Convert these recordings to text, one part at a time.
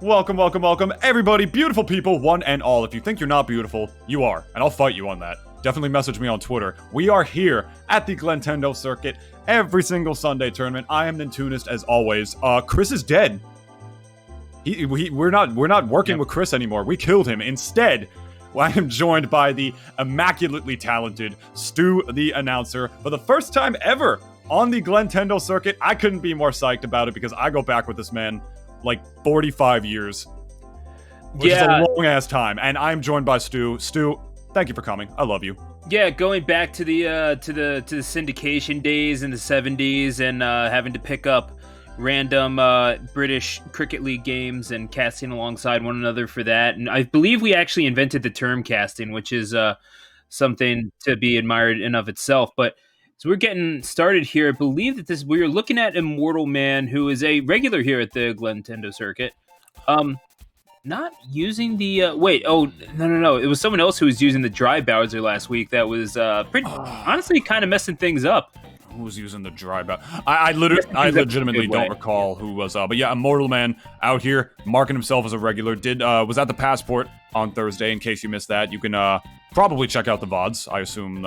Welcome, welcome, welcome, everybody, beautiful people, one and all. If you think you're not beautiful, you are, and I'll fight you on that. Definitely message me on Twitter. We are here at the Glentendo circuit every single Sunday tournament. I am Nintunist as always. Chris is dead. We're not working with Chris anymore. We killed him. Instead, I am joined by the immaculately talented Stu, the announcer, for the first time ever on the Glentendo circuit. I couldn't be more psyched about it because I go back with this man like 45 years, which is a long-ass time, and I'm joined by Stu. Stu, thank you for coming. I love you. Yeah, going back to the syndication days in the 70s and having to pick up random British Cricket League games and casting alongside one another for that. And I believe we actually invented the term casting, which is something to be admired in of itself. But so we're getting started here. I believe that we're looking at Immortal Man, who is a regular here at the Glentendo circuit. Not using the no. It was someone else who was using the dry Bowser last week. That was pretty honestly kind of messing things up. Who was using the dry Bowser? I legitimately don't recall who was. But yeah, Immortal Man out here marking himself as a regular. Was at the Passport on Thursday. In case you missed that, you can probably check out the VODs. I assume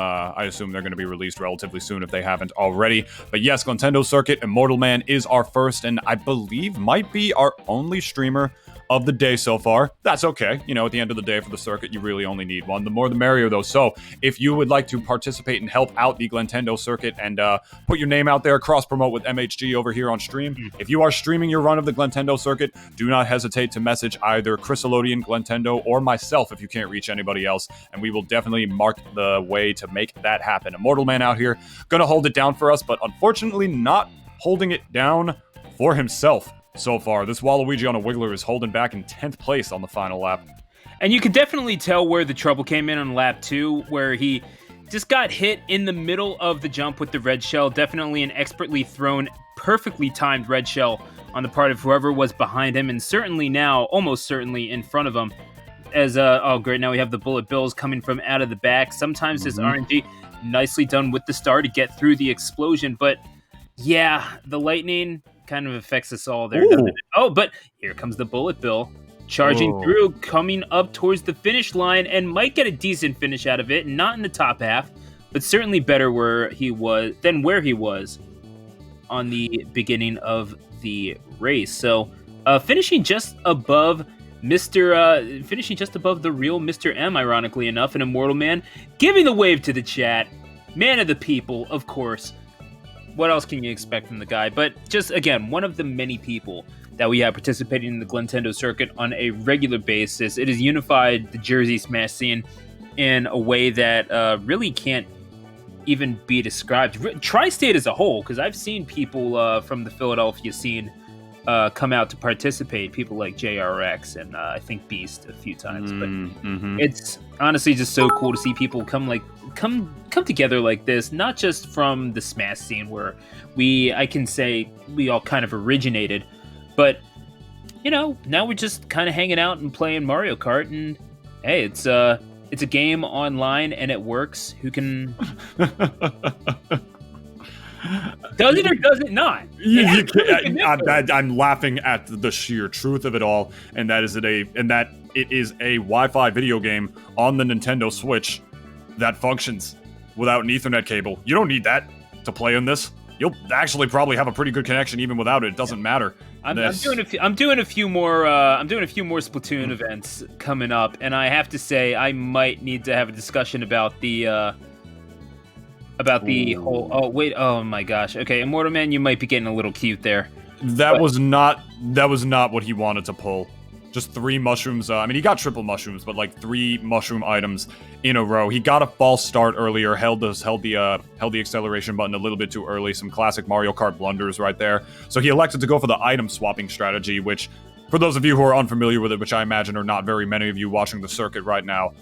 they're going to be released relatively soon if they haven't already. But yes, Glentendo Circuit, Immortal Man is our first and I believe might be our only streamer of the day so far. That's okay. You know, at the end of the day for the circuit, you really only need one. The more the merrier, though. So if you would like to participate and help out the Glentendo circuit and put your name out there, cross-promote with MHG over here on stream, if you are streaming your run of the Glentendo circuit, do not hesitate to message either Chriselodian, Glentendo, or myself if you can't reach anybody else, and we will definitely mark the way to make that happen. Immortal Man out here, gonna hold it down for us, but unfortunately not holding it down for himself. So far, this Waluigi on a Wiggler is holding back in 10th place on the final lap. And you can definitely tell where the trouble came in on lap 2, where he just got hit in the middle of the jump with the red shell. Definitely an expertly thrown, perfectly timed red shell on the part of whoever was behind him, and certainly now, almost certainly in front of him. As, oh great, now we have the bullet bills coming from out of the back. Sometimes this RNG, nicely done with the star to get through the explosion, but yeah, the lightning kind of affects us all there. Oh, but here comes the bullet bill charging through, coming up towards the finish line, and might get a decent finish out of it. Not in the top half, but certainly better where he was on the beginning of the race. So finishing just above the real Mr. M, ironically enough, an Immortal Man, giving the wave to the chat. Man of the people, of course. What else can you expect from the guy? But just, again, one of the many people that we have participating in the Glentendo circuit on a regular basis. It has unified the Jersey Smash scene in a way that really can't even be described. Tri-State as a whole, because I've seen people from the Philadelphia scene come out to participate. People like JRX and I think Beast a few times. But it's honestly just so cool to see people come together like this, not just from the Smash scene where I can say we all kind of originated, but you know, now we're just kind of hanging out and playing Mario Kart, and hey, it's a game online and it works. Who can does it or does it not? I'm laughing at the sheer truth of it all, and that it is a Wi-Fi video game on the Nintendo Switch that functions without an Ethernet cable. You don't need that to play on this. You'll actually probably have a pretty good connection even without it. It doesn't matter. I'm doing a few more Splatoon events coming up, and I have to say I might need to have a discussion about the whole. Oh my gosh. Okay, Immortal Man, you might be getting a little cute there. That was not what he wanted to pull. Just 3 mushrooms. I mean, he got triple mushrooms, but like 3 mushroom items in a row. He got a false start earlier. Held the acceleration button a little bit too early. Some classic Mario Kart blunders right there. So he elected to go for the item swapping strategy, which, for those of you who are unfamiliar with it, which I imagine are not very many of you watching the circuit right now,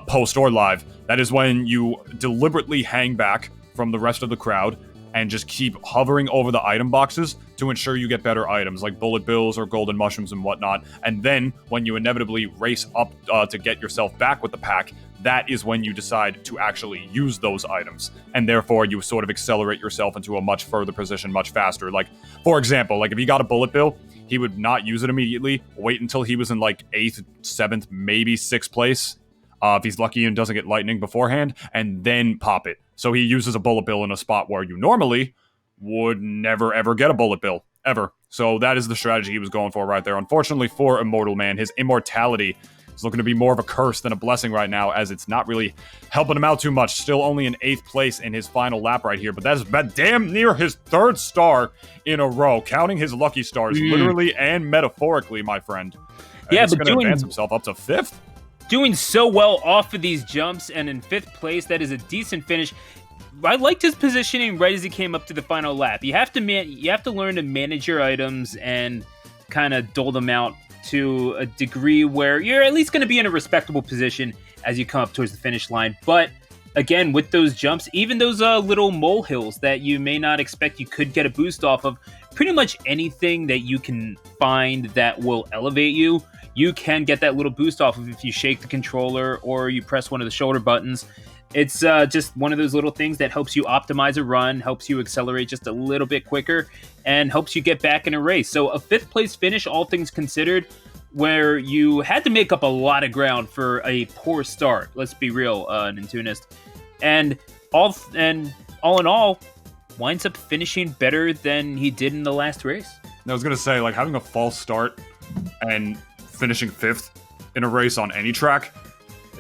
post or live, that is when you deliberately hang back from the rest of the crowd and just keep hovering over the item boxes to ensure you get better items like bullet bills or golden mushrooms and whatnot. And then when you inevitably race up to get yourself back with the pack, that is when you decide to actually use those items. And therefore, you sort of accelerate yourself into a much further position much faster. Like, for example, like if he got a bullet bill, he would not use it immediately, wait until he was in like 8th, 7th, maybe 6th place. If he's lucky and doesn't get lightning beforehand, and then pop it. So he uses a bullet bill in a spot where you normally would never ever get a bullet bill, ever. So that is the strategy he was going for right there. Unfortunately for Immortal Man, his immortality is looking to be more of a curse than a blessing right now, as it's not really helping him out too much. Still only in 8th place in his final lap right here, but that is damn near his 3rd star in a row, counting his lucky stars, literally and metaphorically, my friend. Yeah, he's going to advance himself up to 5th. Doing so well off of these jumps, and in 5th place, that is a decent finish. I liked his positioning right as he came up to the final lap. You have to learn to manage your items and kind of dole them out to a degree where you're at least going to be in a respectable position as you come up towards the finish line. But again, with those jumps, even those little molehills that you may not expect you could get a boost off of, pretty much anything that you can find that will elevate you, you can get that little boost off of if you shake the controller or you press one of the shoulder buttons. It's just one of those little things that helps you optimize a run, helps you accelerate just a little bit quicker, and helps you get back in a race. So a 5th place finish, all things considered, where you had to make up a lot of ground for a poor start. Let's be real, Nintunist. And all in all, winds up finishing better than he did in the last race. I was gonna say, like, having a false start and finishing 5th in a race on any track,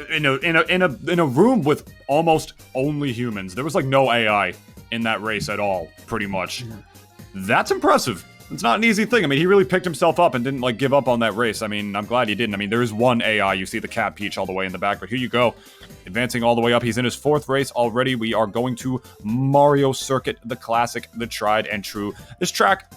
in a room with almost only humans. There was like no AI in that race at all, pretty much. That's impressive. It's not an easy thing. I mean, he really picked himself up and didn't like give up on that race. I mean, I'm glad he didn't. I mean, there is one AI. You see the Cat Peach all the way in the back, but here you go. Advancing all the way up. He's in his 4th race already. We are going to Mario Circuit, the classic, the tried and true. This track,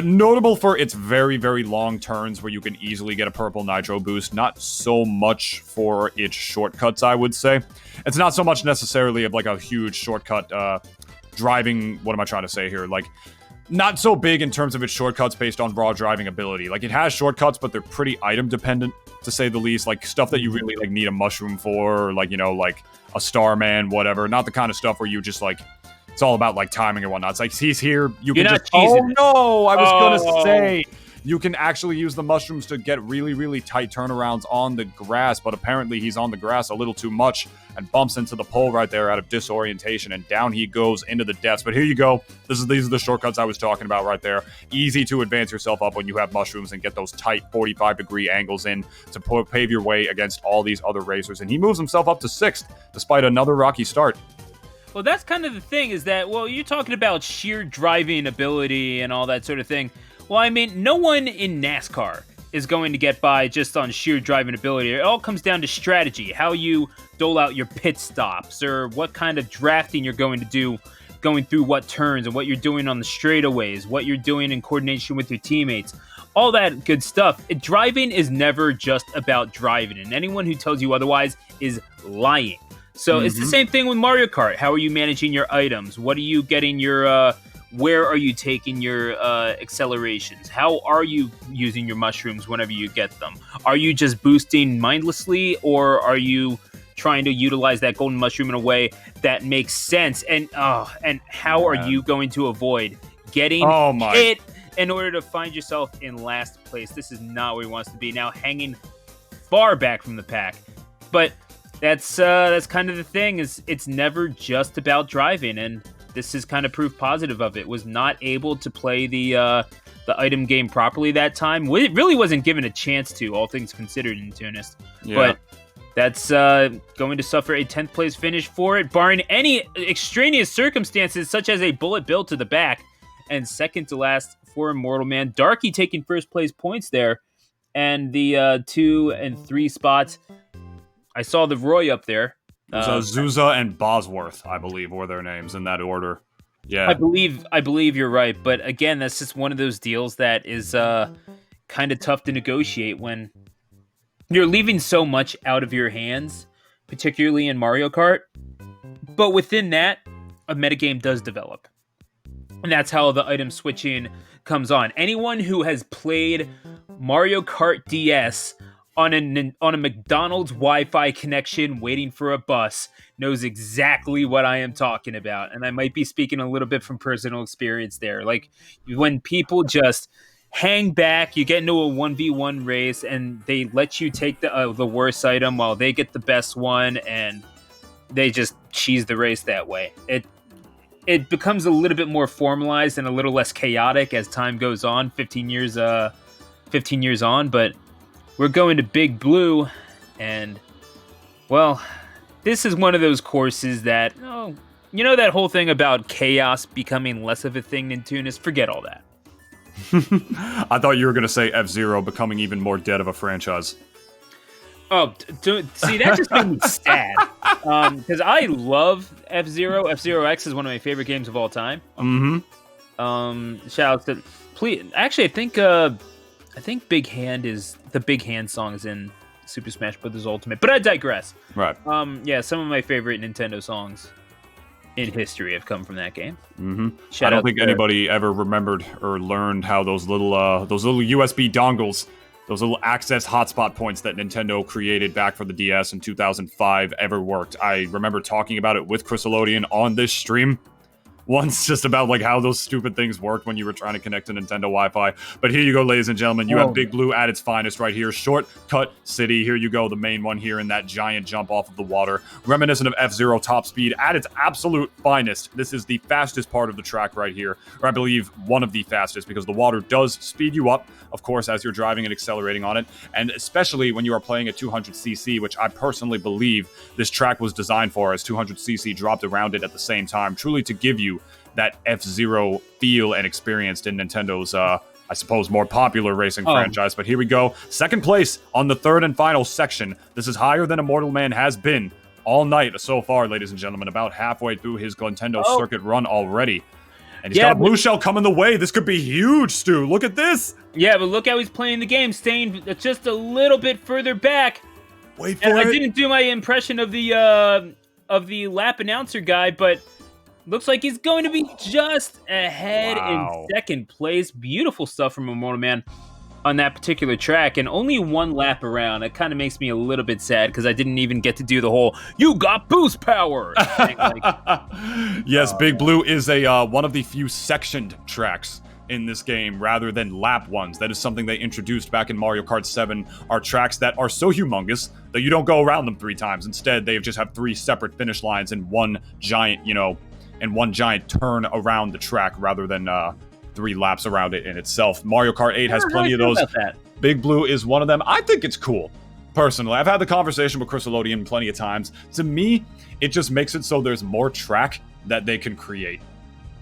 notable for its very, very long turns where you can easily get a purple nitro boost. Not so much for its shortcuts, I would say. It's not so much necessarily of like a huge shortcut driving. What am I trying to say here? Like, not so big in terms of its shortcuts based on raw driving ability. Like, it has shortcuts, but they're pretty item dependent, to say the least. Like, stuff that you really like need a mushroom for, or like, you know, like a Starman, whatever. Not the kind of stuff where you just like, it's all about like timing and whatnot. It's like, he's here, you can just, oh no, I was gonna say, you can actually use the mushrooms to get really, really tight turnarounds on the grass, but apparently he's on the grass a little too much and bumps into the pole right there out of disorientation, and down he goes into the depths. But here you go. These are the shortcuts I was talking about right there. Easy to advance yourself up when you have mushrooms and get those tight 45-degree angles in to pave your way against all these other racers. And he moves himself up to 6th, despite another rocky start. Well, that's kind of the thing, is that, well, you're talking about sheer driving ability and all that sort of thing. Well, I mean, no one in NASCAR is going to get by just on sheer driving ability. It all comes down to strategy, how you dole out your pit stops, or what kind of drafting you're going to do going through what turns, and what you're doing on the straightaways, what you're doing in coordination with your teammates, all that good stuff. Driving is never just about driving, and anyone who tells you otherwise is lying. So it's the same thing with Mario Kart. How are you managing your items? What are you getting your... where are you taking your accelerations? How are you using your mushrooms whenever you get them? Are you just boosting mindlessly, or are you trying to utilize that golden mushroom in a way that makes sense? And how are you going to avoid getting hit in order to find yourself in last place? This is not where he wants to be now, hanging far back from the pack. But that's kind of the thing, is it's never just about driving, and this is kind of proof positive of it. Was not able to play the item game properly that time. It really wasn't given a chance to, all things considered, in Tunis. Yeah. But that's going to suffer a 10th place finish for it, barring any extraneous circumstances, such as a bullet bill to the back. And second to last for Immortal Man. Darky taking first place points there. And the 2 and 3 spots, I saw the Roy up there. Zuza and Bosworth, I believe, were their names in that order. Yeah, I believe you're right, but again, that's just one of those deals that is kind of tough to negotiate when you're leaving so much out of your hands, particularly in Mario Kart. But within that, a metagame does develop, and that's how the item switching comes on. Anyone who has played Mario Kart DS on a McDonald's Wi-Fi connection waiting for a bus knows exactly what I am talking about. And I might be speaking a little bit from personal experience there. Like when people just hang back, you get into a 1v1 race and they let you take the worst item while they get the best one, and they just cheese the race that way. It becomes a little bit more formalized and a little less chaotic as time goes on, 15 years on, but we're going to Big Blue, and, well, this is one of those courses that, that whole thing about chaos becoming less of a thing in Tunis? Forget all that. I thought you were going to say F-Zero becoming even more dead of a franchise. Oh, see, that just made me sad. Because I love F-Zero. F-Zero X is one of my favorite games of all time. Mm-hmm. Shout out to... Please, actually, I think Big Hand the Big Hand song is in Super Smash Bros. Ultimate. But I digress. Right. Yeah, some of my favorite Nintendo songs in history have come from that game. Mm-hmm. I don't think anybody ever remembered or learned how those little USB dongles, those little access hotspot points that Nintendo created back for the DS in 2005 ever worked. I remember talking about it with Chriselodian on this stream once, just about like how those stupid things worked when you were trying to connect to Nintendo Wi-Fi. But here you go, ladies and gentlemen. You have Big Blue at its finest right here. Shortcut City. Here you go, the main one here in that giant jump off of the water. Reminiscent of F-Zero top speed at its absolute finest. This is the fastest part of the track right here. Or I believe one of the fastest, because the water does speed you up, of course, as you're driving and accelerating on it. And especially when you are playing at 200cc, which I personally believe this track was designed for, as 200cc dropped around it at the same time, truly to give you that F-Zero feel and experience in Nintendo's, I suppose, more popular racing franchise. But here we go. Second place on the third and final section. This is higher than Immortal Man has been all night so far, ladies and gentlemen. About halfway through his Glentendo circuit run already. And he's got a blue shell coming the way. This could be huge, Stu. Look at this. Yeah, but look how he's playing the game, staying just a little bit further back. Wait for it. I didn't do my impression of the lap announcer guy, but looks like he's going to be just ahead in second place. Beautiful stuff from Immortal Man on that particular track, and only one lap around. It kind of makes me a little bit sad because I didn't even get to do the whole "you got boost power" thing. Yes, Big Blue is a one of the few sectioned tracks in this game rather than lap ones. That is something they introduced back in Mario Kart 7, are tracks that are so humongous that you don't go around them 3 times. Instead, they just have 3 separate finish lines in one giant, and one giant turn around the track rather than 3 laps around it in itself. Mario Kart 8 has plenty of those. Big Blue is one of them. I think it's cool, personally. I've had the conversation with Chriselodian plenty of times. To me, it just makes it so there's more track that they can create,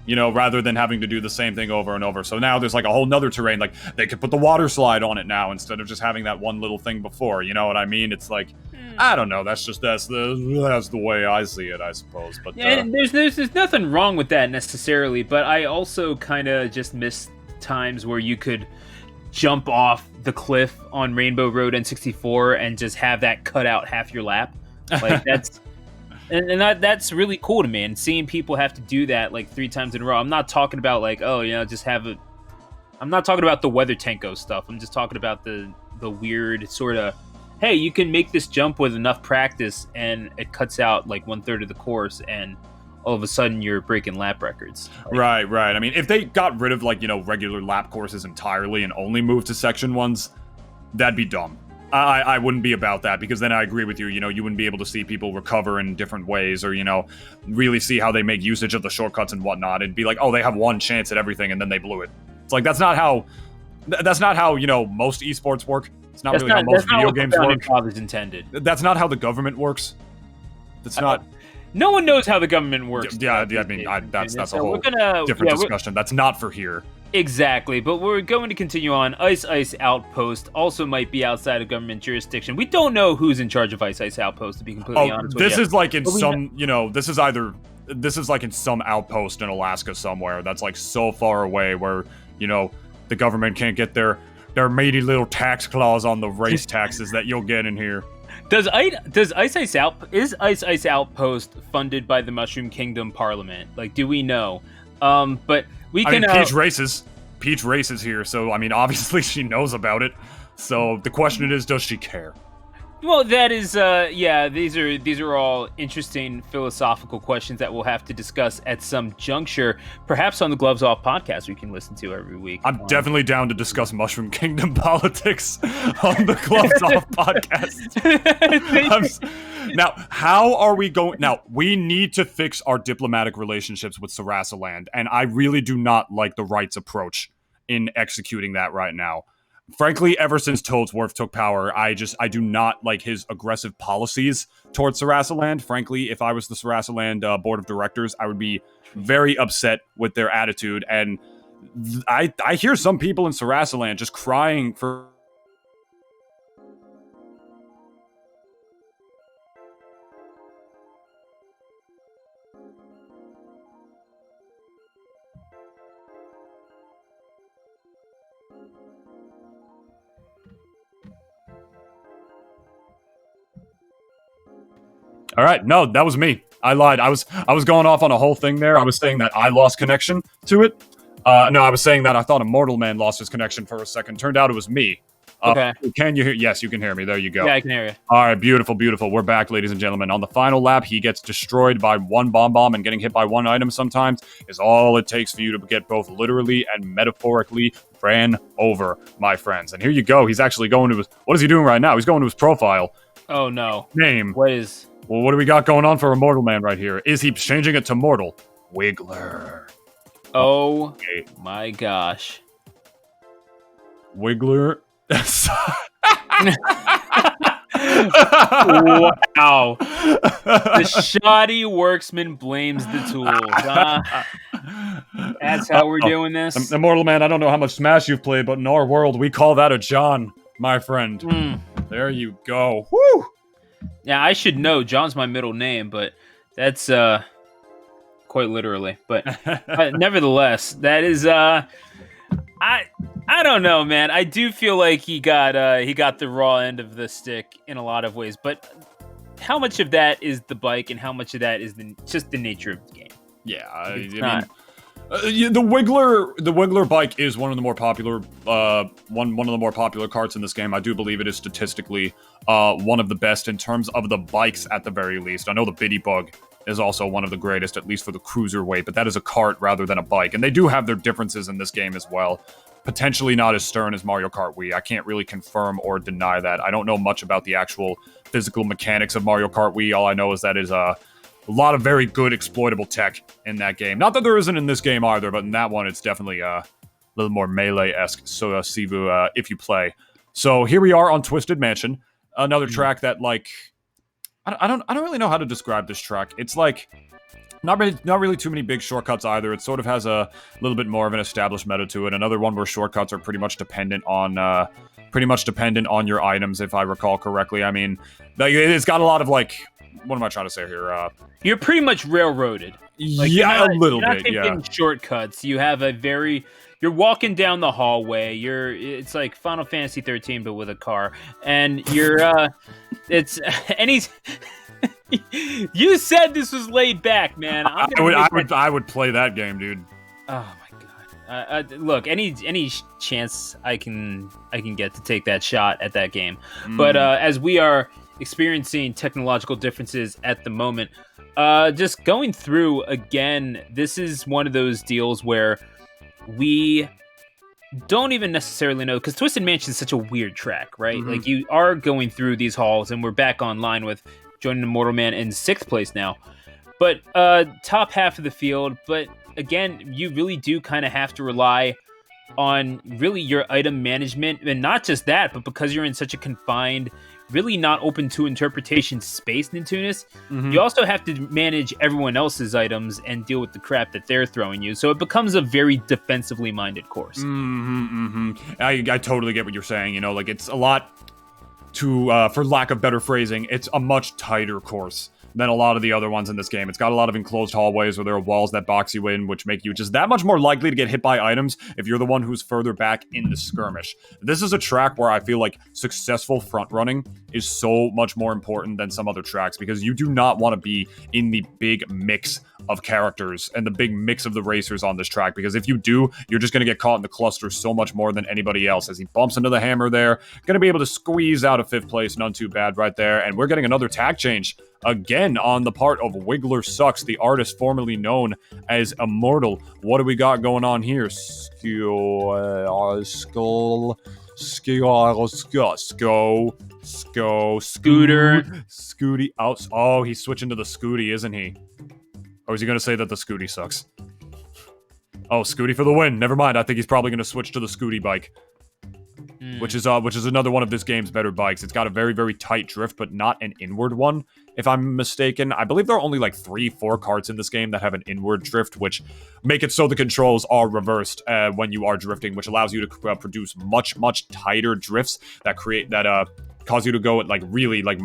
rather than having to do the same thing over and over. So now there's like a whole nother terrain. Like they could put the water slide on it now instead of just having that one little thing before. You know what I mean? It's like, I don't know. That's the way I see it, I suppose. But and there's nothing wrong with that necessarily. But I also kind of just miss times where you could jump off the cliff on Rainbow Road N64 and just have that cut out half your lap. Like that's. And that's really cool to me. And seeing people have to do that like 3 times in a row. I'm not talking about like, just have it. I'm not talking about the Weather Tanko stuff. I'm just talking about the weird sort of, hey, you can make this jump with enough practice and it cuts out like 1/3 of the course, and all of a sudden you're breaking lap records. Right. I mean, if they got rid of regular lap courses entirely and only moved to section ones, that'd be dumb. I wouldn't be about that, because then I agree with you. You wouldn't be able to see people recover in different ways, or really see how they make usage of the shortcuts and whatnot, and be like, oh, they have one chance at everything and then they blew it. It's like that's not how most esports work. It's not really how most video games work. Father's intended. That's not how the government works. That's not. No one knows how the government works. Yeah. I mean, that's a whole different discussion. That's not for here. Exactly, but we're going to continue on. Ice Outpost also might be outside of government jurisdiction. We don't know who's in charge of Ice Outpost, to be completely honest with you. This is like in some, this is like in some outpost in Alaska somewhere that's like so far away where, the government can't get their meaty little tax clause on the race taxes that you'll get in here. Is Ice Outpost funded by the Mushroom Kingdom Parliament? Like, do we know? But we can. Peach races here, so I mean, obviously she knows about it. So the question is, does she care? Well, that is, these are all interesting philosophical questions that we'll have to discuss at some juncture, perhaps on the Gloves Off podcast we can listen to every week. I'm definitely down to discuss Mushroom Kingdom politics on the Gloves Off podcast. Now, how are we going? Now, we need to fix our diplomatic relationships with Sarasaland, and I really do not like the right's approach in executing that right now. Frankly, ever since Toadsworth took power, I do not like his aggressive policies towards Sarasaland. Frankly, if I was the Sarasaland board of directors, I would be very upset with their attitude. And I hear some people in Sarasaland just crying for... All right, no, that was me. I lied. I was going off on a whole thing there. I was saying that I lost connection to it. No, I was saying that I thought Immortal Man lost his connection for a second. Turned out it was me. Okay. Can you hear? Yes, you can hear me. There you go. Yeah, I can hear you. All right, beautiful, beautiful. We're back, ladies and gentlemen. On the final lap, he gets destroyed by one bomb, and getting hit by one item sometimes is all it takes for you to get both literally and metaphorically ran over, my friends. And here you go. He's actually going to his... What is he doing right now? He's going to his profile. Oh, no. Name. What is... Well, what do we got going on for Immortal Man right here? Is he changing it to Mortal? Wiggler. Oh, okay. My gosh. Wiggler. Wow. The shoddy worksman blames the tools. That's how we're doing this. Immortal Man, I don't know how much Smash you've played, but in our world, we call that a John, my friend. There you go. Woo! Yeah, I should know. John's my middle name, but that's quite literally. But nevertheless, that is I don't know, man. I do feel like he got the raw end of the stick in a lot of ways. But how much of that is the bike, and how much of that is just the nature of the game? Yeah, I mean, the Wiggler bike is one of the more popular one of the more popular carts in this game. I do believe it is statistically one of the best in terms of the bikes at the very least. I know the Biddy Bug is also one of the greatest, at least for the cruiserweight, but that is a cart rather than a bike. And they do have their differences in this game as well. Potentially not as stern as Mario Kart Wii. I can't really confirm or deny that. I don't know much about the actual physical mechanics of Mario Kart Wii. All I know is that is a lot of very good exploitable tech in that game. Not that there isn't in this game either, but in that one, it's definitely a little more Melee-esque, so Sivu, if you play. So here we are on Twisted Mansion, another track that, like, I don't really know how to describe this track. It's like not really too many big shortcuts either. It sort of has a little bit more of an established meta to it. Another one where shortcuts are pretty much dependent on your items, if I recall correctly. I mean, it's got a lot of, like, what am I trying to say here? You're pretty much railroaded. Like, yeah, a little bit. You're not taking shortcuts. You have you're walking down the hallway. It's like Final Fantasy 13, but with a car. And you said this was laid back, man. I would play that game, dude. Oh my god. Look, any chance I can get to take that shot at that game. But as we are experiencing technological differences at the moment, just going through again, this is one of those deals where we don't even necessarily know, because Twisted Mansion is such a weird track, right? Like, you are going through these halls, and we're back online with joining Immortal Man in 6th place now, but top half of the field. But again, you really do kind of have to rely on really your item management, and not just that, but because you're in such a confined, really not open to interpretation space, Nintunis, you also have to manage everyone else's items and deal with the crap that they're throwing you. So it becomes a very defensively minded course. I totally get what you're saying. You know, like, it's a lot for lack of better phrasing, it's a much tighter course than a lot of the other ones in this game. It's got a lot of enclosed hallways where there are walls that box you in, which make you just that much more likely to get hit by items if you're the one who's further back in the skirmish. This is a track where I feel like successful front running is so much more important than some other tracks, because you do not want to be in the big mix of characters and the big mix of the racers on this track, because if you do, you're just going to get caught in the cluster so much more than anybody else. As he bumps into the hammer there, going to be able to squeeze out a 5th place, none too bad right there. And we're getting another tag change again on the part of Wiggler Sucks, the artist formerly known as Immortal. What do we got going on here? Scooty out. Oh, he's switching to the Scooty, isn't he? Or is he going to say that the Scooty sucks? Oh, Scooty for the win. Never mind. I think he's probably going to switch to the Scooty bike. Which is another one of this game's better bikes. It's got a very, very tight drift, but not an inward one, if I'm mistaken. I believe there are only like 3-4 karts in this game that have an inward drift, which make it so the controls are reversed when you are drifting, which allows you to produce much, much tighter drifts that cause you to go at, like, really, like,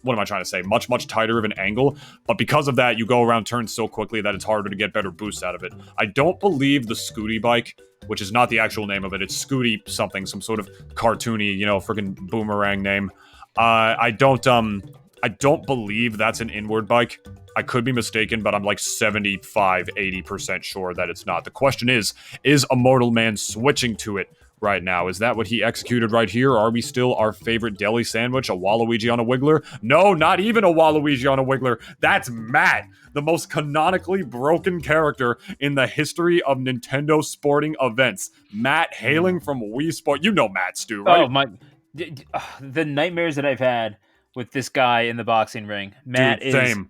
what am I trying to say? Much, much tighter of an angle. But because of that, you go around turns so quickly that it's harder to get better boosts out of it. I don't believe the Scooty bike, which is not the actual name of it, it's Scooty something, some sort of cartoony, freaking boomerang name. I don't believe that's an inward bike. I could be mistaken, but I'm like 75-80% sure that it's not. The question is Immortal Man switching to it right now? Is that what he executed right here? Are we still our favorite deli sandwich, a Waluigi on a Wiggler? No, not even a Waluigi on a Wiggler. That's Matt, the most canonically broken character in the history of Nintendo sporting events. Matt, hailing from Wii Sport. You know Matt, Stu, right? Oh, the nightmares that I've had with this guy in the boxing ring. Matt Dude, same.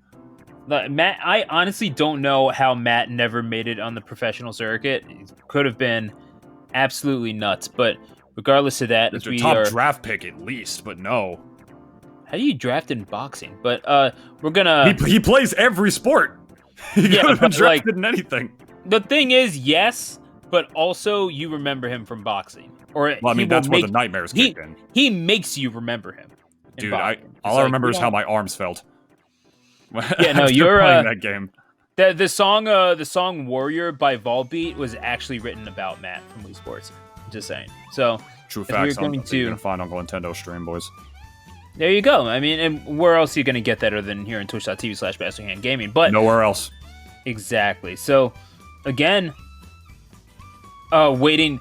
Matt, I honestly don't know how Matt never made it on the professional circuit. It could have been absolutely nuts, but regardless of that, it's a top draft pick at least, but no. How do you draft in boxing? But we're gonna. He plays every sport. He could have been drafted in anything. The thing is, yes, but also you remember him from boxing, or well, I mean that's where the nightmares kicked in. He makes you remember him. Dude, all I remember is how my arms felt. Yeah, no, you're playing that game. The song "Warrior" by Volbeat was actually written about Matt from Wii Sports. Just saying. So true facts. You're gonna find on Glentendo stream, boys. There you go. I mean, and where else are you gonna get that other than here on twitch.tv/BastardHandGaming? But nowhere else. Exactly. So again, waiting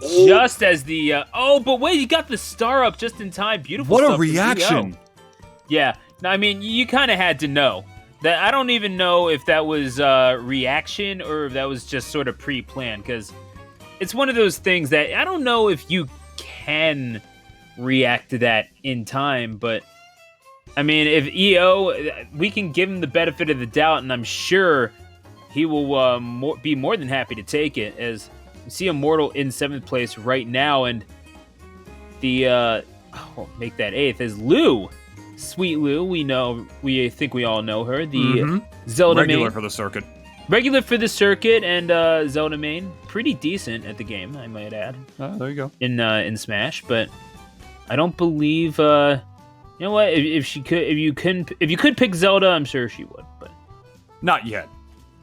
just as the but wait, you got the star up just in time. Beautiful. What stuff a reaction! Yeah. I mean, you kind of had to know. That I don't even know if that was reaction or if that was just sort of pre-planned, because it's one of those things that I don't know if you can react to that in time, but I mean, if EO, we can give him the benefit of the doubt, and I'm sure he will be more than happy to take it, as you see Immortal in 7th place right now, and the make that 8th is Lou. Sweet Lou, we think we all know her. The Zelda regular main. for the circuit. Regular for the circuit, and Zelda main. Pretty decent at the game, I might add. There you go. In Smash, but I don't believe you know what, if you could pick Zelda, I'm sure she would, but not yet.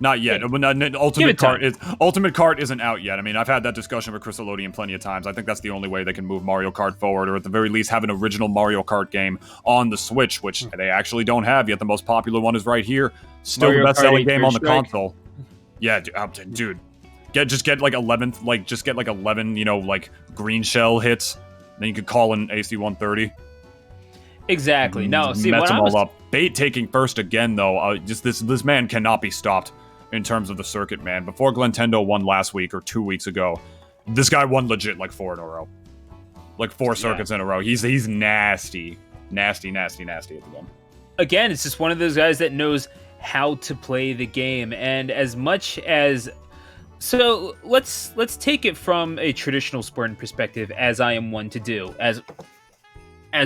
Not yet. Ultimate Kart isn't out yet. I mean, I've had that discussion with Crystalodian plenty of times. I think that's the only way they can move Mario Kart forward, or at the very least have an original Mario Kart game on the Switch, which they actually don't have yet. The most popular one is right here. Still Mario the best-selling game on the Strike. console. Yeah, dude. Get like 11, green shell hits. Then you could call in AC 130. Exactly. No, see, mess them all up. Bait taking first again, though. This man cannot be stopped in terms of the circuit, man. Before Glentendo won last week or 2 weeks ago, this guy won legit like 4 in a row, like 4 circuits in a row. He's nasty at the game. Again, it's just one of those guys that knows how to play the game, and as much as so, let's take it from a traditional sporting perspective, as I am one to do. You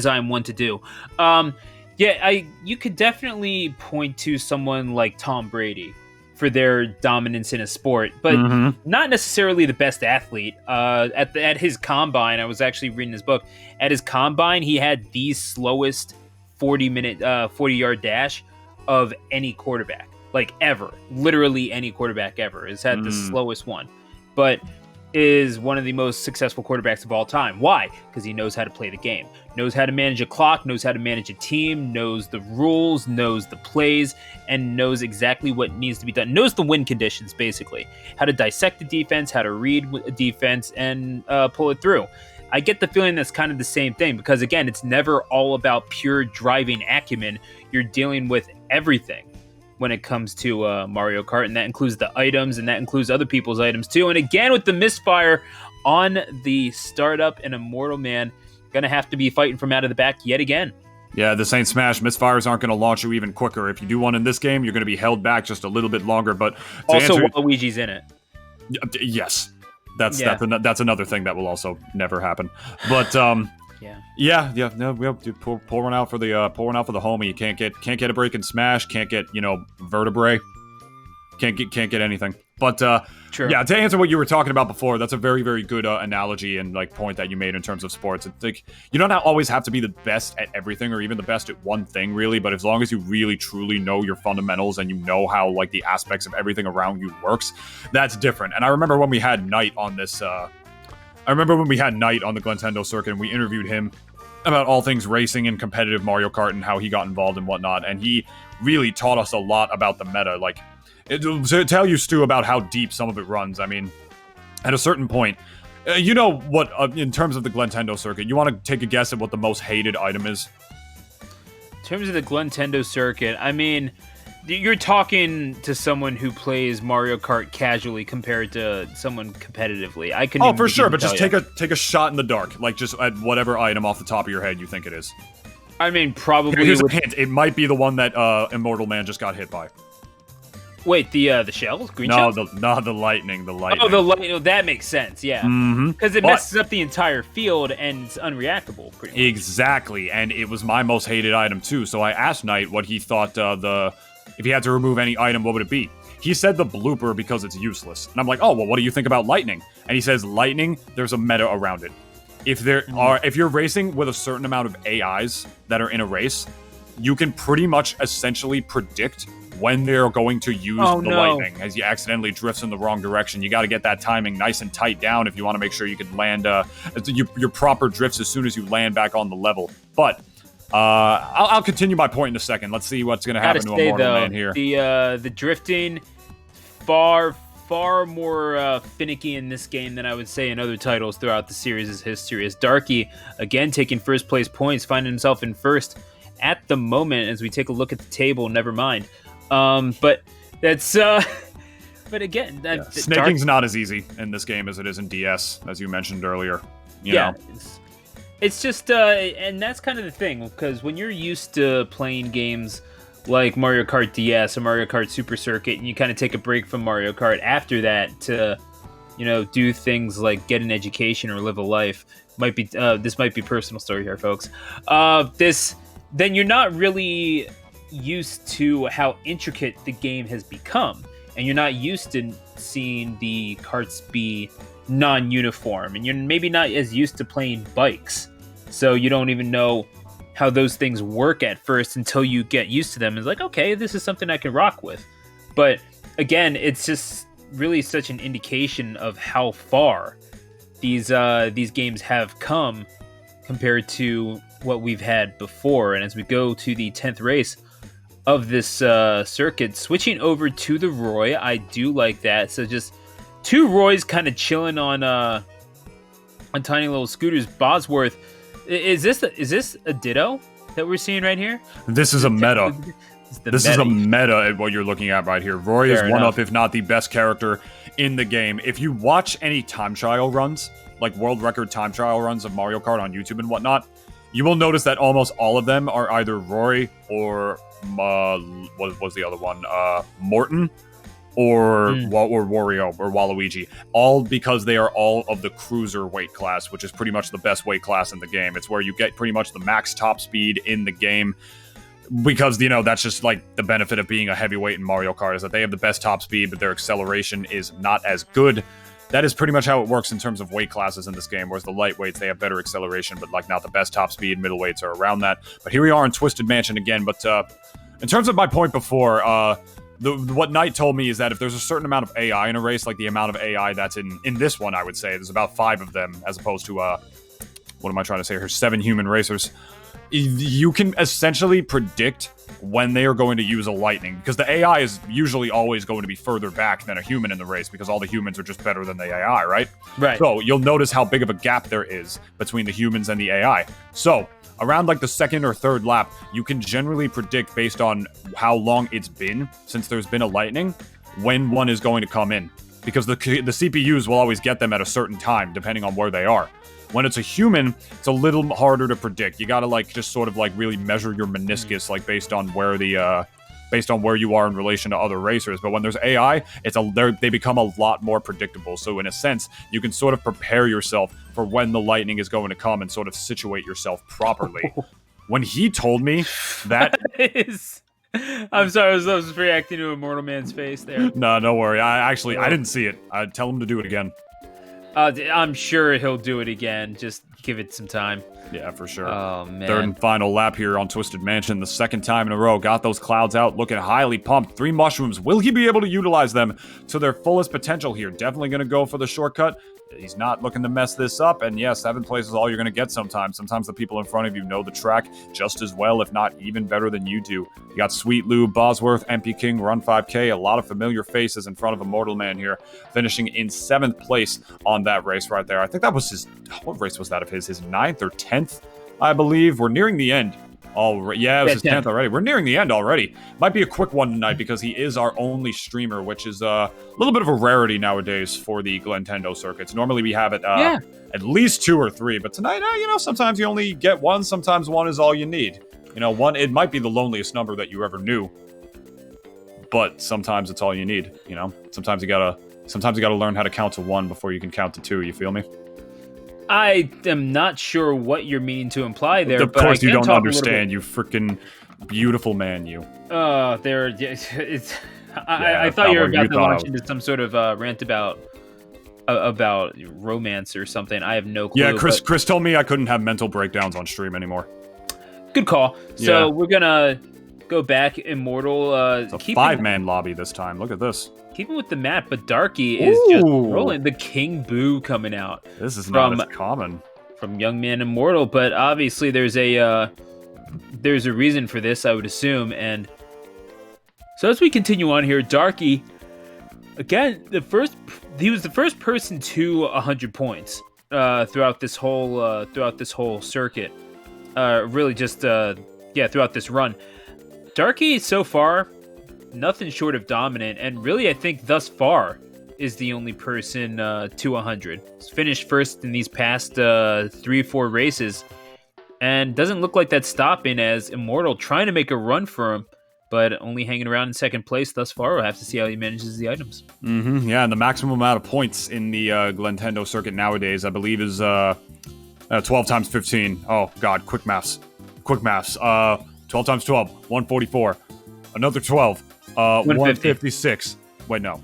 could definitely point to someone like Tom Brady for their dominance in a sport, but not necessarily the best athlete. At his combine, I was actually reading his book. At his combine, he had the slowest 40-yard dash of any quarterback, like ever. Literally any quarterback ever has had the slowest one, but is one of the most successful quarterbacks of all time. Why? Because he knows how to play the game, knows how to manage a clock, knows how to manage a team, knows the rules, knows the plays, and knows exactly what needs to be done, knows the win conditions, basically, how to dissect the defense, how to read a defense, and pull it through. I get the feeling that's kind of the same thing, because again, it's never all about pure driving acumen. You're dealing with everything when it comes to Mario Kart, and that includes the items, and that includes other people's items too. And again, with the misfire on the startup, and Immortal Man gonna have to be fighting from out of the back yet again. Yeah, this ain't Smash. Misfires aren't going to launch you even quicker. If you do one in this game, you're going to be held back just a little bit longer. But also, Luigi's in it. Yes, that's another thing that will also never happen. But no, pour one out for the homie. You can't get a break in Smash. Can't get vertebrae. Can't get anything. But True. Yeah, to answer what you were talking about before, that's a very, very good analogy and point that you made in terms of sports. It's like you don't always have to be the best at everything or even the best at one thing, really. But as long as you really truly know your fundamentals and you know how the aspects of everything around you works, that's different. And I remember when we had Knight on this. I remember when we had Knight on the Glentendo circuit and we interviewed him about all things racing and competitive Mario Kart and how he got involved and whatnot. And he really taught us a lot about the meta. To tell you, Stu, about how deep some of it runs. I mean, at a certain point, in terms of the Glentendo circuit, you want to take a guess at what the most hated item is? In terms of the Glentendo circuit, I mean, you're talking to someone who plays Mario Kart casually compared to someone competitively. I can. Oh, for sure, but just take a shot in the dark, just at whatever item off the top of your head you think it is. I mean, probably. Here's a hint. It might be the one that Immortal Man just got hit by. Wait, the shells? Green shells? The lightning. Oh, the lightning. Oh, that makes sense, yeah. Because it messes up the entire field and it's unreactable, pretty much. Exactly, and it was my most hated item, too. So I asked Knight what he thought if he had to remove any item, what would it be? He said the blooper because it's useless. And I'm like, oh, well, what do you think about lightning? And he says, lightning, there's a meta around it. If you're racing with a certain amount of AIs that are in a race, you can pretty much essentially predict when they're going to use lightning as you accidentally drifts in the wrong direction. You got to get that timing nice and tight down if you want to make sure you can land your proper drifts as soon as you land back on the level. But I'll continue my point in a second. Let's see what's going to happen to Immortal Man here. The drifting far more finicky in this game than I would say in other titles throughout the series' history. As Darky again taking first place points, finding himself in first at the moment as we take a look at the table. Never mind. But that's but again, snaking's not as easy in this game as it is in DS, as you mentioned earlier. You know? It's just and that's kind of the thing, because when you're used to playing games like Mario Kart DS or Mario Kart Super Circuit, and you kind of take a break from Mario Kart after that to do things like get an education or live a life, this might be personal story here, folks. Then you're not really used to how intricate the game has become, and you're not used to seeing the karts be non-uniform, and you're maybe not as used to playing bikes, so you don't even know how those things work at first until you get used to them. It's like, okay, this is something I can rock with. But again, it's just really such an indication of how far these games have come compared to what we've had before. And as we go to the 10th race of this circuit, switching over to the Roy, I do like that. So just two Roys kind of chilling on tiny little scooters. Bosworth, is this a Ditto that we're seeing right here? This is a meta. This is a meta at what you're looking at right here. Roy is one of, if not the best character in the game. If you watch any time trial runs, like world record time trial runs of Mario Kart on YouTube and whatnot, you will notice that almost all of them are either Roy or what was the other one? Morton or Wario or Waluigi. All because they are all of the cruiser weight class, which is pretty much the best weight class in the game. It's where you get pretty much the max top speed in the game. Because, that's just like the benefit of being a heavyweight in Mario Kart, is that they have the best top speed, but their acceleration is not as good. That is pretty much how it works in terms of weight classes in this game, whereas the lightweights, they have better acceleration, but not the best top speed. Middleweights are around that. But here we are in Twisted Mansion again, but In terms of my point before, what Knight told me is that if there's a certain amount of AI in a race, like the amount of AI that's in this one, I would say there's about 5 of them, as opposed to what am I trying to say here? 7 human racers. You can essentially predict when they are going to use a lightning, because the AI is usually always going to be further back than a human in the race, because all the humans are just better than the AI, right? Right. So you'll notice how big of a gap there is between the humans and the AI. So around like the 2nd or 3rd lap, you can generally predict based on how long it's been since there's been a lightning, when one is going to come in, because the CPUs will always get them at a certain time depending on where they are. When it's a human, it's a little harder to predict. You gotta like just sort of like really measure your meniscus, like based on where you are in relation to other racers. But when there's AI, they become a lot more predictable. So in a sense, you can sort of prepare yourself for when the lightning is going to come and sort of situate yourself properly. When he told me that I'm sorry, I was reacting to Immortal Man's face there. No, don't worry. I didn't see it. I'd tell him to do it again. I'm sure he'll do it again. Just give it some time. Yeah, for sure. Oh, man. 3rd and final lap here on Twisted Mansion. The 2nd time in a row. Got those clouds out. Looking highly pumped. 3 mushrooms. Will he be able to utilize them to their fullest potential here? Definitely going to go for the shortcut. He's not looking to mess this up. And yeah, 7th place is all you're going to get sometimes. Sometimes the people in front of you know the track just as well, if not even better than you do. You got Sweet Lou, Bosworth, MP King, Run 5K. A lot of familiar faces in front of Immortal Man here, finishing in 7th place on that race right there. I think that was his... What race was that of his? His 9th or 10th, I believe. We're nearing the end. Yeah, it was his 10th already. We're nearing the end already. Might be a quick one tonight because he is our only streamer, which is a little bit of a rarity nowadays for the Glentendo circuits. Normally we have it at least 2 or 3, but tonight, sometimes you only get 1. Sometimes 1 is all you need. 1, it might be the loneliest number that you ever knew, but sometimes it's all you need. Sometimes you gotta learn how to count to 1 before you can count to 2. You feel me? I am not sure what you're meaning to imply there. Of course you don't understand, you freaking beautiful man, you. I thought you were about to launch into some sort of rant about romance or something. I have no clue. Yeah, Chris told me I couldn't have mental breakdowns on stream anymore. Good call. So we're gonna go back Immortal. It's a 5-man lobby this time. Look at this. Keeping with the map, but Darky is just rolling. The King Boo coming out. This is not as common. From Young Man Immortal, but obviously there's a reason for this, I would assume. And so as we continue on here, Darky, again, he was the first person to 100 points throughout this whole circuit. Really just throughout this run. Darky so far, nothing short of dominant, and really I think thus far is the only person to 100. He's finished first in these past 3-4 races, and doesn't look like that's stopping, as Immortal trying to make a run for him, but only hanging around in 2nd place thus far. We'll have to see how he manages the items. Yeah, and the maximum amount of points in the Glentendo circuit nowadays, I believe, is 12 times 15. Oh, God, quick maths. 12 times 12, 144. Another 12. 156. Wait, no.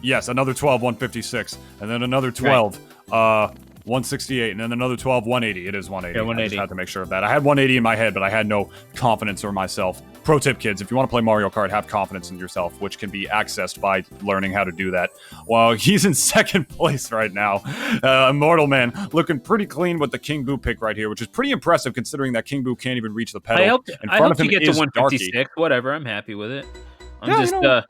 Yes, another 12, 156. And then another 12, 168. And then another 12, 180. It is 180. Yeah, 180. I just had to make sure of that. I had 180 in my head, but I had no confidence in myself. Pro tip, kids, if you want to play Mario Kart, have confidence in yourself, which can be accessed by learning how to do that. Well, he's in 2nd place right now. Immortal Man looking pretty clean with the King Boo pick right here, which is pretty impressive considering that King Boo can't even reach the pedal. I hope you get to 156. Darky. Whatever, I'm happy with it. I'm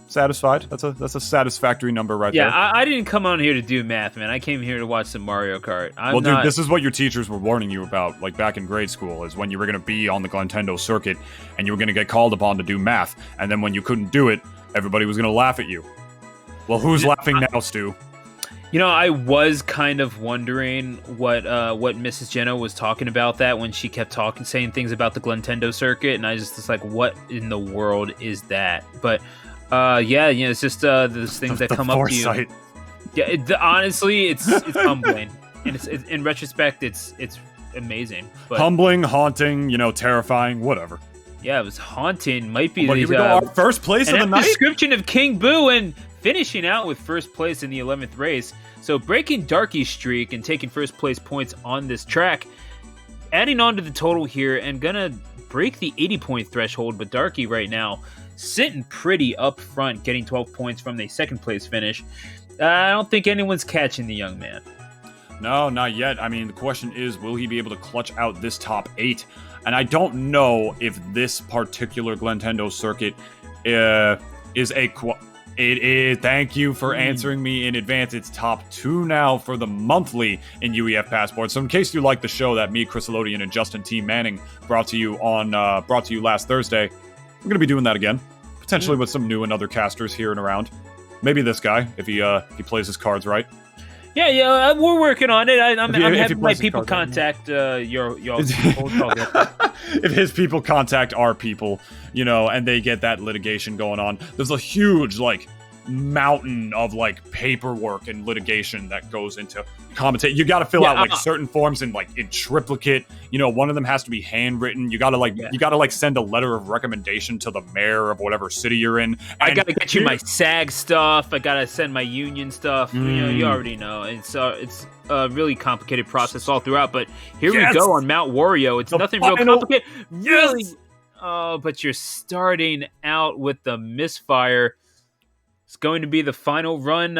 satisfied. That's a satisfactory number right there. Yeah, I didn't come on here to do math, man. I came here to watch some Mario Kart. Dude, this is what your teachers were warning you about, like back in grade school, is when you were going to be on the Glentendo circuit and you were going to get called upon to do math, and then when you couldn't do it, everybody was going to laugh at you. Well, who's laughing now, Stu? I was kind of wondering what Mrs. Jenna was talking about that when she kept saying things about the Glentendo circuit, and I was like, what in the world is that? But it's just those things that come up to you. Yeah, honestly, it's humbling, and it's in retrospect, it's amazing. But, humbling, haunting, terrifying, whatever. Yeah, it was haunting. Might be here we go. Our first place of the night. Description of King Boo and finishing out with first place in the 11th race. So breaking Darky's streak and taking first place points on this track. adding on to the total here and gonna break the 80-point threshold, but Darky right now sitting pretty up front, getting 12 points from the second place finish. I don't think anyone's catching the young man. No, not yet. I mean, the question is, will he be able to clutch out this top 8? And I don't know if this particular Glentendo circuit is a... It is. Thank you for answering me in advance. It's top 2 now for the monthly in UEF Passport. So in case you like the show that me, Chris Elodian, and Justin T. Manning brought to you last Thursday, we're going to be doing that again, potentially with some new and other casters here and around. Maybe this guy, if he plays his cards right. Yeah, we're working on it. I'm having my people contact your people. If his people contact our people, and they get that litigation going on, there's a huge, mountain of, paperwork and litigation that goes into commentate. You got to fill out, certain forms in triplicate. One of them has to be handwritten. You got to, send a letter of recommendation to the mayor of whatever city you're in. I got to get you my SAG stuff. I got to send my union stuff. You already know. It's a really complicated process all throughout, but here we go on Mount Wario. It's nothing real complicated. Really. Oh, but you're starting out with the misfire. It's going to be the final run,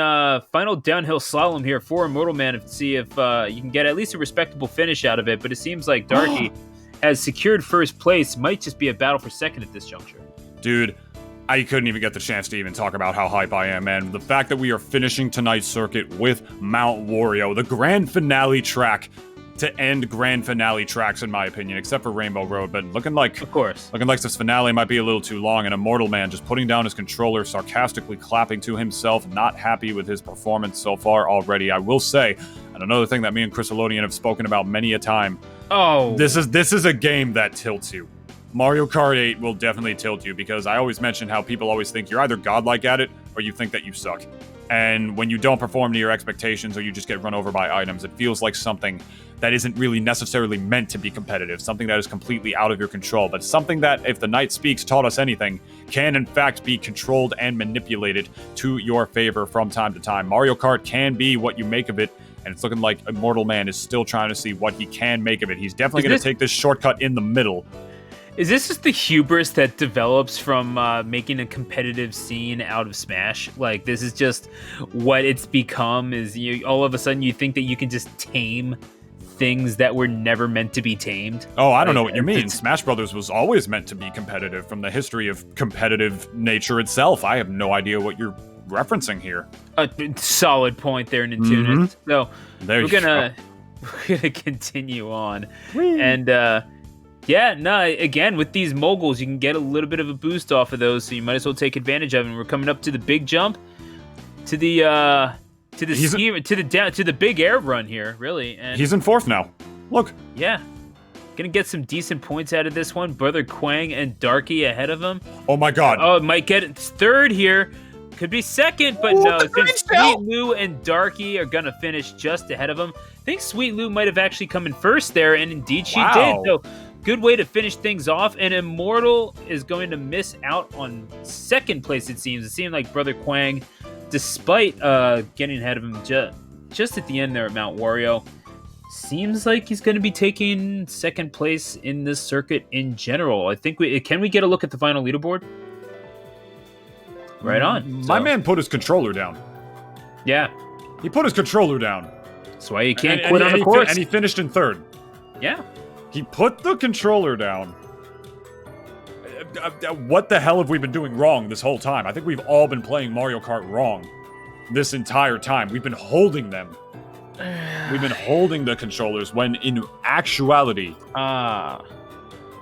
final downhill slalom here for Immortal Man to see if you can get at least a respectable finish out of it. But it seems like Darky has secured first place. Might just be a battle for second at this juncture. Dude, I couldn't even get the chance to even talk about how hype I am, man. The fact that we are finishing tonight's circuit with Mount Wario, the grand finale track to end grand finale tracks, in my opinion, except for Rainbow Road. But looking like this finale might be a little too long, and Immortal Man just putting down his controller, sarcastically clapping to himself, not happy with his performance so far already. I will say, and another thing that me and Chris Elodian have spoken about many a time, this is a game that tilts you. Mario Kart 8 will definitely tilt you, because I always mention how people always think you're either godlike at it or you think that you suck. And when you don't perform to your expectations or you just get run over by items, it feels like something that isn't really necessarily meant to be competitive, something that is completely out of your control, but something that, if the Night Speaks taught us anything, can in fact be controlled and manipulated to your favor from time to time. Mario Kart can be what you make of it, and it's looking like Immortal Man is still trying to see what he can make of it. He's definitely going to take this shortcut in the middle. Is this just the hubris that develops from making a competitive scene out of Smash? Like, this is just what it's become, is all of a sudden you think that you can just tame things that were never meant to be tamed? Oh, I don't know what you mean. Smash Brothers was always meant to be competitive from the history of competitive nature itself. I have no idea what you're referencing here. A solid point there, Nintunist. So we're gonna continue on. Whee. And again, with these moguls, you can get a little bit of a boost off of those, so you might as well take advantage of them. We're coming up to the big jump, to the big air run here, really. And he's in fourth now. Look. Yeah. Gonna get some decent points out of this one. Brother Quang and Darky ahead of him. Oh my god. Oh, it might get third here. Could be second, but no. Sweet Lou and Darky are gonna finish just ahead of him. I think Sweet Lou might have actually come in first there, and indeed she did. So good way to finish things off, and Immortal is going to miss out on second place, it seems. It seemed like Brother Quang, despite getting ahead of him just at the end there at Mount Wario, seems like he's going to be taking second place in this circuit in general. I think can we get a look at the final leaderboard? Right on. My man put his controller down. Yeah. He put his controller down. That's why you can't quit on the course. And he finished in third. Yeah. He put the controller down. What the hell have we been doing wrong this whole time? I think we've all been playing Mario Kart wrong this entire time. We've been holding them. We've been holding the controllers when in actuality,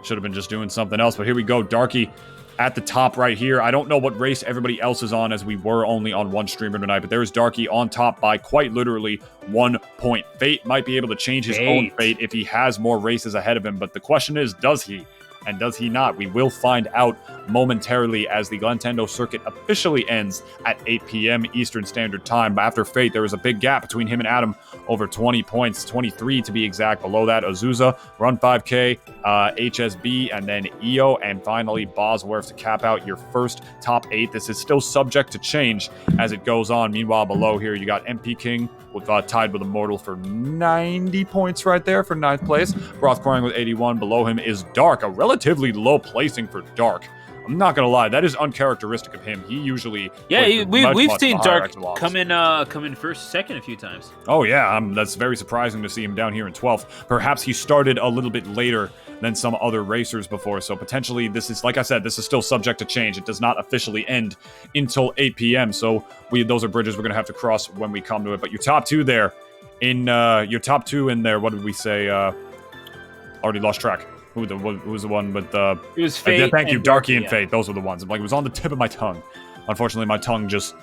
should have been just doing something else. But here we go. Darky at the top right here. I don't know what race everybody else is on, as we were only on one streamer tonight, but there's Darky on top by quite literally 1 point. Fate might be able to change his own fate if he has more races ahead of him, but the question is, does he? and does he not? We will find out momentarily as the Glentendo circuit officially ends at 8 p.m. Eastern Standard Time. But after Fate, there was a big gap between him and Adam, over 20 points, 23 to be exact. Below that, Azusa, Run 5K, HSB, and then EO, and finally Bosworth to cap out your first top 8. This is still subject to change as it goes on. Meanwhile, below here, you got MP King with tied with Immortal for 90 points right there for 9th place. Brothcrying with 81. Below him is Dark, a relatively low placing for Dark. I'm not gonna lie, that is uncharacteristic of him. He usually we've seen Dark come in first, second a few times. Oh yeah, that's very surprising to see him down here in 12th. Perhaps he started a little bit later than some other racers before, so potentially this is, like I said, this is still subject to change. It does not officially end until 8 p.m. So those are bridges we're gonna have to cross when we come to it. But your top two there, in what did we say? Already lost track. Who was the one with the... It was Fate. Thank you, Darky and Fate. Those were the ones. Like, it was on the tip of my tongue. Unfortunately, my tongue just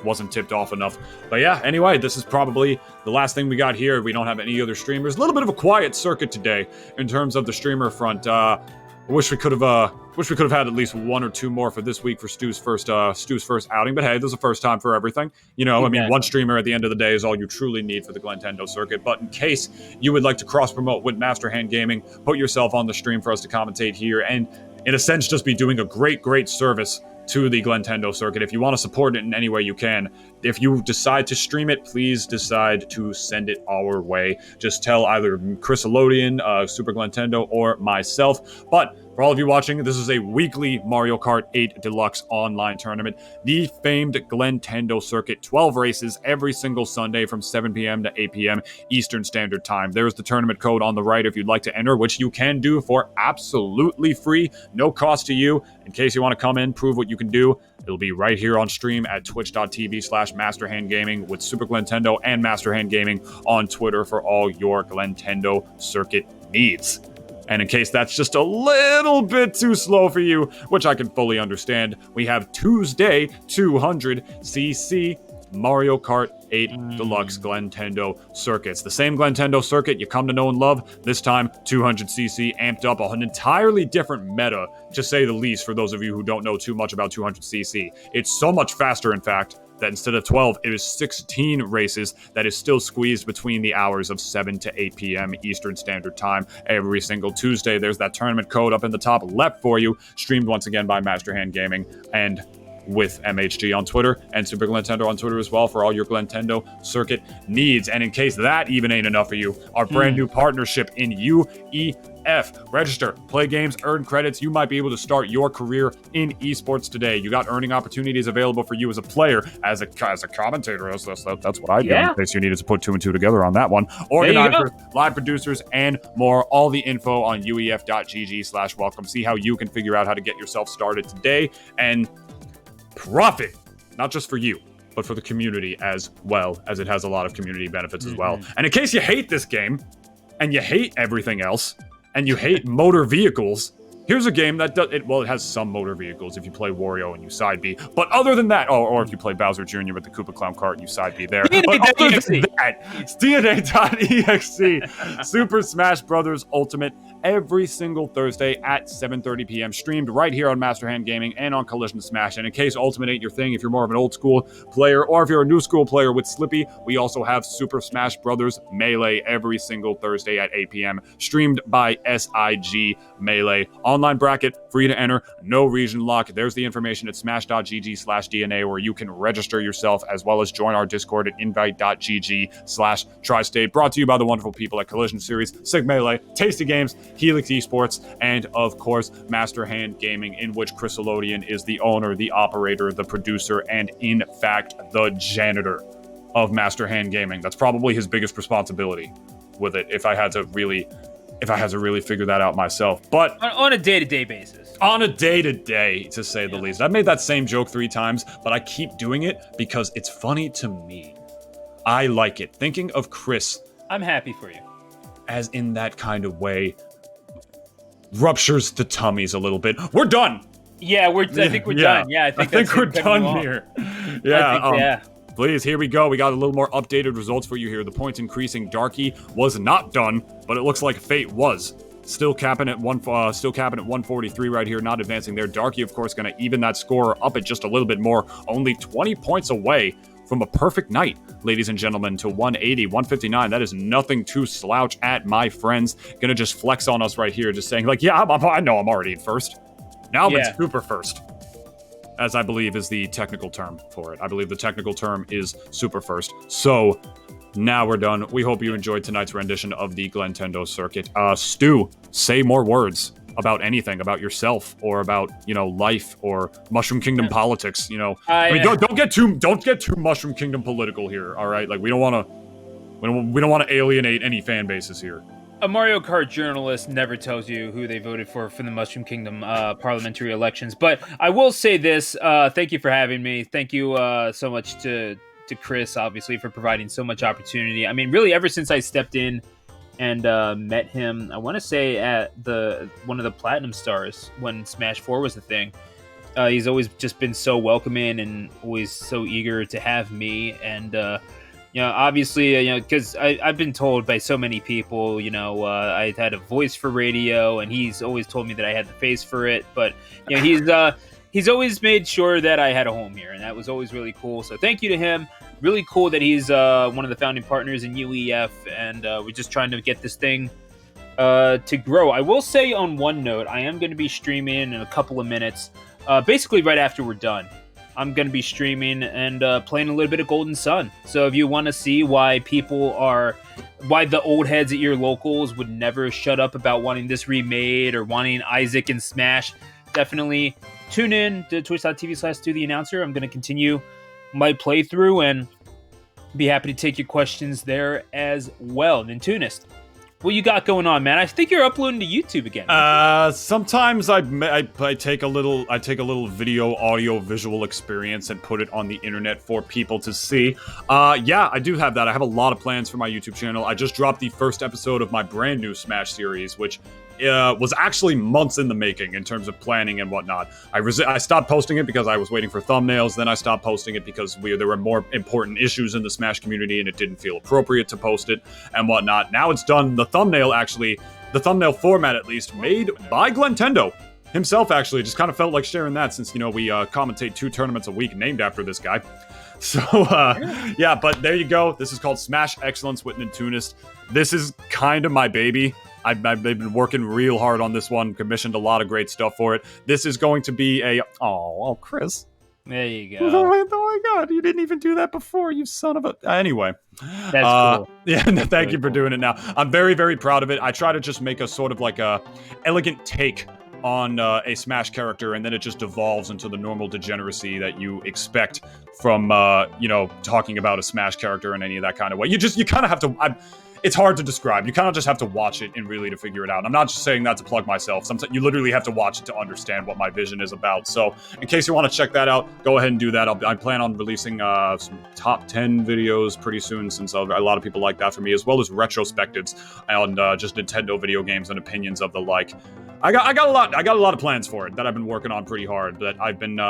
wasn't tipped off enough. But yeah, anyway, this is probably the last thing we got here. We don't have any other streamers. A little bit of a quiet circuit today in terms of the streamer front. I wish we could have had at least one or two more for this week for Stu's first outing. But hey, there's a first time for everything. You know, exactly. I mean, one streamer at the end of the day is all you truly need for the Glentendo circuit. But in case you would like to cross-promote with Master Hand Gaming, put yourself on the stream for us to commentate here, and in a sense, just be doing a great service to the Glentendo circuit. If you want to support it in any way you can, if you decide to stream it, please decide to send it our way. Just tell either Chris Elodian, Super Glentendo, or myself. But for all of you watching, this is a weekly Mario Kart 8 Deluxe online tournament. The famed Glentendo circuit, 12 races every single Sunday from 7 p.m. to 8 p.m. Eastern Standard Time. There's the tournament code on the right if you'd like to enter, which you can do for absolutely free, no cost to you. In case you want to come in, prove what you can do, it'll be right here on stream at twitch.tv/MasterHandGaming with Super Glentendo and Master Hand Gaming on Twitter for all your Glentendo circuit needs. And in case that's just a little bit too slow for you, which I can fully understand, we have Tuesday 200cc Mario Kart 8 Deluxe Glentendo circuits. The same Glentendo circuit you come to know and love, this time 200cc amped up, an entirely different meta, to say the least, for those of you who don't know too much about 200cc. It's so much faster, in fact, that instead of 12, it is 16 races that is still squeezed between the hours of 7 to 8 p.m. Eastern Standard Time every single Tuesday. There's that tournament code up in the top left for you, streamed once again by Master Hand Gaming and with MHG on Twitter and Super Glentendo on Twitter as well for all your Glentendo circuit needs. And in case that even ain't enough for you, our brand new partnership in UEF. Register, play games, earn credits. You might be able to start your career in esports today. You got earning opportunities available for you as a player, as a commentator. That's what I do, in case you needed to put two and two together on that one. Organizers, live producers, and more. All the info on uef.gg/welcome. See how you can figure out how to get yourself started today and profit, not just for you, but for the community as well, as it has a lot of community benefits as well. And in case you hate this game, and you hate everything else, and you hate motor vehicles, here's a game that it has some motor vehicles if you play Wario and you side B. But other than that, or if you play Bowser Jr. with the Koopa Clown Kart and you side B there. But other than that, it's DNA.exe, Super Smash Bros. Ultimate, every single Thursday at 7:30 p.m. streamed right here on Master Hand Gaming and on Collision Smash. And in case Ultimate ain't your thing, if you're more of an old school player or if you're a new school player with Slippy, we also have Super Smash Bros. Melee every single Thursday at 8 p.m. streamed by SIG Melee. Online bracket, free to enter, no region lock. There's the information at smash.gg/DNA where you can register yourself as well as join our Discord at invite.gg/tristate. Brought to you by the wonderful people at Collision Series, Sig Melee, Tasty Games, Helix Esports, and of course, Master Hand Gaming, in which Chris Elodian is the owner, the operator, the producer, and in fact, the janitor of Master Hand Gaming. That's probably his biggest responsibility with it, if I had to really figure that out myself. But on a day-to-day basis. On a day-to-day, to say the least. I've made that same joke 3 times, but I keep doing it because it's funny to me. I like it. Thinking of Chris, I'm happy for you, as in that kind of way, ruptures the tummies a little bit. We're done. Yeah, I think we're done. Yeah, I think we're done here. Yeah. I think, Please, here we go. We got a little more updated results for you here. The points increasing. Darky was not done, but it looks like Fate was. still capping at 143 right here, not advancing there. Darky, of course, going to even that score up at just a little bit more, only 20 points away from a perfect night, ladies and gentlemen, to 180, 159. That is nothing to slouch at, my friends. Gonna just flex on us right here, just saying like, yeah, I know I'm already in first. Now I'm in super first, as I believe is the technical term for it. I believe the technical term is super first. So now we're done. We hope you enjoyed tonight's rendition of the Glentendo circuit. Stu, say more words about anything, about yourself, or about, you know, life, or Mushroom Kingdom politics. You know, I mean, don't get too Mushroom Kingdom political here. All right, like we don't want to alienate any fan bases here. A Mario Kart journalist never tells you who they voted for the Mushroom Kingdom parliamentary elections. But I will say this: thank you for having me. Thank you so much to Chris, obviously, for providing so much opportunity. I mean, really, ever since I stepped in and met him, I want to say at one of the Platinum Stars when Smash 4 was the thing. He's always just been so welcoming and always so eager to have me. And you know, obviously, you know, because I've been told by so many people, you know, I had a voice for radio, and he's always told me that I had the face for it. But you know, he's always made sure that I had a home here, and that was always really cool. So thank you to him. Really cool that he's one of the founding partners in UEF, and we're just trying to get this thing to grow. I will say on one note, I am going to be streaming in a couple of minutes, basically right after we're done. I'm going to be streaming and playing a little bit of Golden Sun. So if you want to see why the old heads at your locals would never shut up about wanting this remade or wanting Isaac and Smash, definitely tune in to twitch.tv/StuTheAnnouncer. I'm going to continue my playthrough and be happy to take your questions there as well. Nintunist, what you got going on, man? I think you're uploading to YouTube again. Sometimes I take a little video, audio, visual experience and put it on the internet for people to see. Yeah, I do have that. I have a lot of plans for my YouTube channel. I just dropped the first episode of my brand new Smash series, which was actually months in the making in terms of planning and whatnot. I stopped posting it because I was waiting for thumbnails. Then I stopped posting it because there were more important issues in the Smash community and it didn't feel appropriate to post it and whatnot. Now it's done. The thumbnail format at least, made by Glentendo himself, actually. Just kind of felt like sharing that since, you know, we commentate 2 tournaments a week named after this guy. So, yeah, but there you go. This is called Smash Excellence with Nintunist. This is kind of my baby. I've been working real hard on this one, commissioned a lot of great stuff for it. This is going to be a... Oh, Chris. There you go. Oh my god, you didn't even do that before, you son of a... Anyway. That's cool. Yeah, thank you for doing it now. I'm very, very proud of it. I try to just make a sort of like a elegant take on a Smash character, and then it just devolves into the normal degeneracy that you expect from, you know, talking about a Smash character in any of that kind of way. You kind of have to... It's hard to describe. You kind of just have to watch it and really to figure it out. I'm not just saying that to plug myself. Sometimes you literally have to watch it to understand what my vision is about. So in case you want to check that out, go ahead and do that. I plan on releasing some top 10 videos pretty soon, since a lot of people like that for me, as well as retrospectives on just Nintendo video games and opinions of the like. I got a lot of plans for it that I've been working on pretty hard, that I've been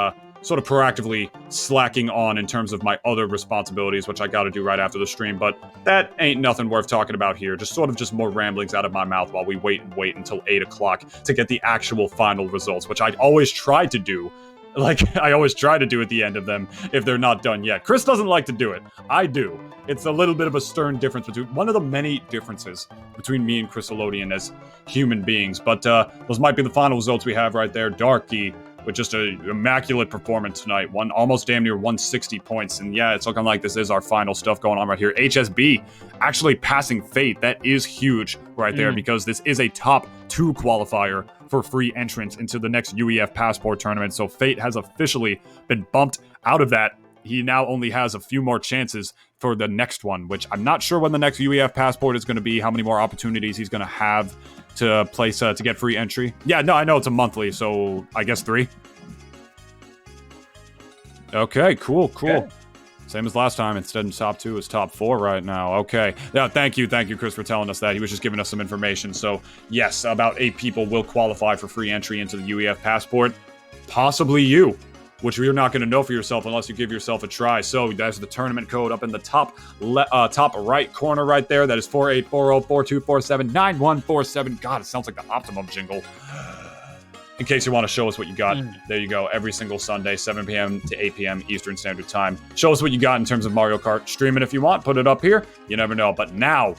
sort of proactively slacking on in terms of my other responsibilities, which I got to do right after the stream, but that ain't nothing worth talking about here. Just more ramblings out of my mouth while we wait until 8 o'clock to get the actual final results, which I always try to do. Like, I always try to do at the end of them if they're not done yet. Chris doesn't like to do it. I do. It's a little bit of a stern difference between one of the many differences between me and Chris Elodian as human beings. But those might be the final results we have right there. Darky with just an immaculate performance tonight. Almost damn near 160 points. And yeah, it's looking like this is our final stuff going on right here. HSB actually passing Fate. That is huge right there, because this is a top 2 qualifier for free entrance into the next UEF Passport tournament. So Fate has officially been bumped out of that. He now only has a few more chances for the next one, which I'm not sure when the next UEF Passport is going to be, how many more opportunities he's going to have to place to get free entry. Yeah, no, I know it's a monthly, so I guess 3. Okay, cool. Okay. Same as last time. Instead of top 2, it's top 4 right now. Okay. Yeah, thank you, Chris, for telling us that. He was just giving us some information. So, yes, about 8 people will qualify for free entry into the UEF Passport. Possibly you. which you're not going to know for yourself unless you give yourself a try. So that's the tournament code up in the top right corner right there. That is 4840-4247-9147. God, it sounds like the Optimum jingle. In case you want to show us what you got, there you go. Every single Sunday, 7 p.m. to 8 p.m. Eastern Standard Time. Show us what you got in terms of Mario Kart. Stream it if you want. Put it up here. You never know. But now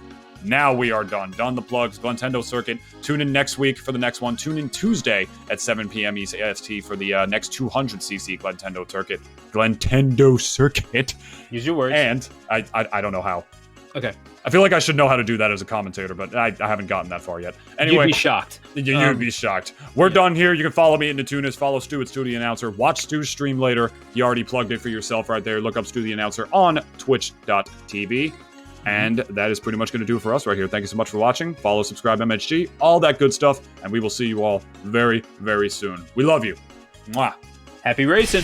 we are done. Done the plugs. Glentendo Circuit. Tune in next week for the next one. Tune in Tuesday at 7 p.m. EST for the next 200cc Glentendo Circuit. Glentendo Circuit. Use your words. And I don't know how. Okay. I feel like I should know how to do that as a commentator, but I haven't gotten that far yet. Anyway, you'd be shocked. You'd be shocked. We're done here. You can follow me at Natunas. Follow Stu at Stu the Announcer. Watch Stu's stream later. You already plugged it for yourself right there. Look up Stu the Announcer on twitch.tv. And that is pretty much going to do it for us right here. Thank you so much for watching. Follow, subscribe, MHG, all that good stuff. And we will see you all very, very soon. We love you. Mwah. Happy racing.